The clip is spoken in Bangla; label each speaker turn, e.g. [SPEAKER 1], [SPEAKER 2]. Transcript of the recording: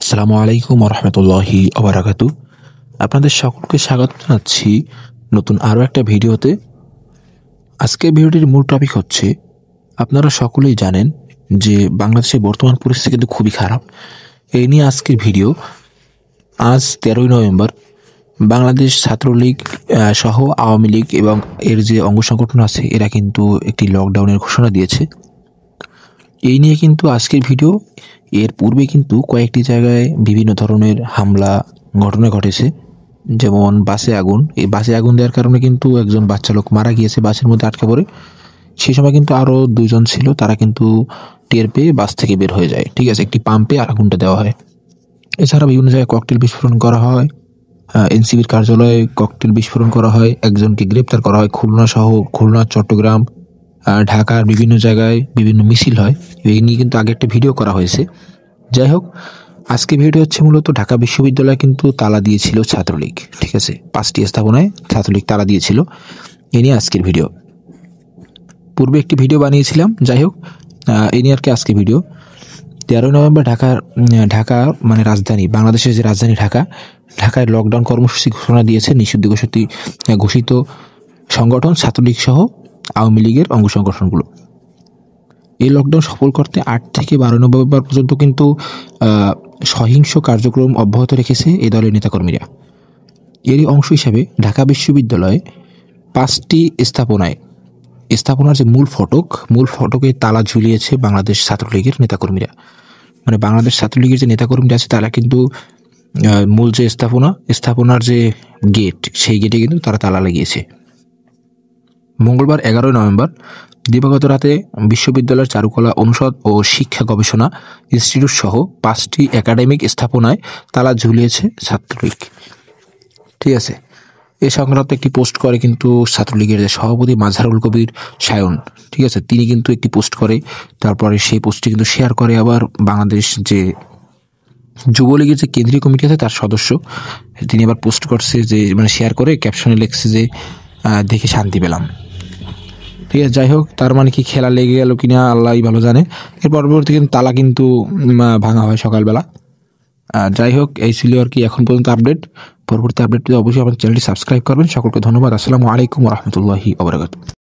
[SPEAKER 1] আসসালামু আলাইকুম রহমতুল্লাহি আবরাকাতু। আপনাদের সকলকে স্বাগত জানাচ্ছি নতুন আরও একটা ভিডিওতে। আজকের ভিডিওটির মূল টপিক হচ্ছে, আপনারা সকলেই জানেন যে বাংলাদেশের বর্তমান পরিস্থিতি কিন্তু খুবই খারাপ। এই নিয়ে আজকের ভিডিও। আজ 13ই নভেম্বর বাংলাদেশ ছাত্রলীগ সহ আওয়ামী লীগ এবং এর যে অঙ্গ সংগঠন আছে এরা কিন্তু একটি লকডাউনের ঘোষণা দিয়েছে। এই নিয়ে কিন্তু আজকের ভিডিও। এর পূর্বে কিন্তু কয়েকটি জায়গায় বিভিন্ন ধরনের হামলা ঘটনা ঘটেছে, যেমন বাসে আগুন। এই বাসে আগুন দেওয়ার কারণে কিন্তু একজন বাচ্চা লোক মারা গিয়েছে, বাসের মধ্যে আটকে পড়ে। সেই সময় কিন্তু আরও দুজন ছিল, তারা কিন্তু টের পেয়ে বাস থেকে বের হয়ে যায়। ঠিক আছে, একটি পাম্পে আগুনটা দেওয়া হয়। এছাড়া বিভিন্ন জায়গায় ককটেল বিস্ফোরণ করা হয়, এনসিবির কার্যালয়ে ককটেল বিস্ফোরণ করা হয়, একজনকে গ্রেপ্তার করা হয়। খুলনা, চট্টগ্রাম, ঢাকার বিভিন্ন জায়গায় বিভিন্ন মিছিল হয়। এই নিয়ে কিন্তু আগে একটা ভিডিও করা হয়েছে। যাই হোক, আজকে ভিডিও হচ্ছে মূলত ঢাকা বিশ্ববিদ্যালয় কিন্তু তালা দিয়েছিল ছাত্রলীগ। ঠিক আছে, 5টি স্থাপনায় ছাত্রলীগ তালা দিয়েছিল। এ নিয়ে আজকের ভিডিও। পূর্বে একটি ভিডিও বানিয়েছিলাম। যাই হোক, এ নিয়ে আর কি আজকে ভিডিও। 13ই নভেম্বর ঢাকা মানে রাজধানী, বাংলাদেশের যে রাজধানী ঢাকায় লকডাউন কর্মসূচি ঘোষণা দিয়েছে নিষিদ্ধ ঘোষিত সংগঠন ছাত্রলীগ সহ আওয়ামী লীগের অঙ্গ সংগঠনগুলো। এই লকডাউন সফল করতে 8 থেকে 12 নভেম্বর পর্যন্ত কিন্তু সহিংস কার্যক্রম অব্যাহত রেখেছে এই দলের নেতাকর্মীরা। এরই অংশ হিসাবে ঢাকা বিশ্ববিদ্যালয়ে 5টি স্থাপনার যে মূল ফটকে তালা ঝুলিয়েছে বাংলাদেশ ছাত্রলীগের নেতাকর্মীরা। মানে বাংলাদেশ ছাত্রলীগের যে নেতাকর্মীরা আছে তারা কিন্তু মূল যে স্থাপনার যে গেট, সেই গেটে কিন্তু তারা তালা লাগিয়েছে। মঙ্গলবার 11ই নভেম্বর দিবাগত রাতে বিশ্ববিদ্যালয়ের চারুকলা অনুষদ ও শিক্ষা গবেষণা ইনস্টিটিউট সহ 5টি একাডেমিক স্থাপনায় তালা ঝুলিয়েছে ছাত্রলীগ। ঠিক আছে, এ সংক্রান্ত একটি পোস্ট করে কিন্তু ছাত্রলীগের যে সভাপতি মাজহারুল কবির সায়ন। ঠিক আছে, তিনি কিন্তু একটি পোস্ট করে, তারপরে সেই পোস্টটি কিন্তু শেয়ার করে আবার বাংলাদেশ যে যুবলীগের যে কেন্দ্রীয় কমিটি আছে তার সদস্য, তিনি আবার পোস্ট করছে যে মানে শেয়ার করে ক্যাপশনে লিখছে যে দেখে শান্তি পেলাম। ঠিক আছে, যাই হোক, তার মানে কি খেলা লেগে গেল কিনা আল্লাহই ভালো জানে। এর পরবর্তী কিন্তু তালা কিন্তু ভাঙা হয় সকালবেলা। যাই হোক, এই ছিল আর কি এখন পর্যন্ত আপডেট। পরবর্তী আপডেট অবশ্যই আমার চ্যানেলটি সাবস্ক্রাইব করবেন। সকলকে ধন্যবাদ। আসসালামু আলাইকুম রহমতুল্লাহি আবরাকাতুহু।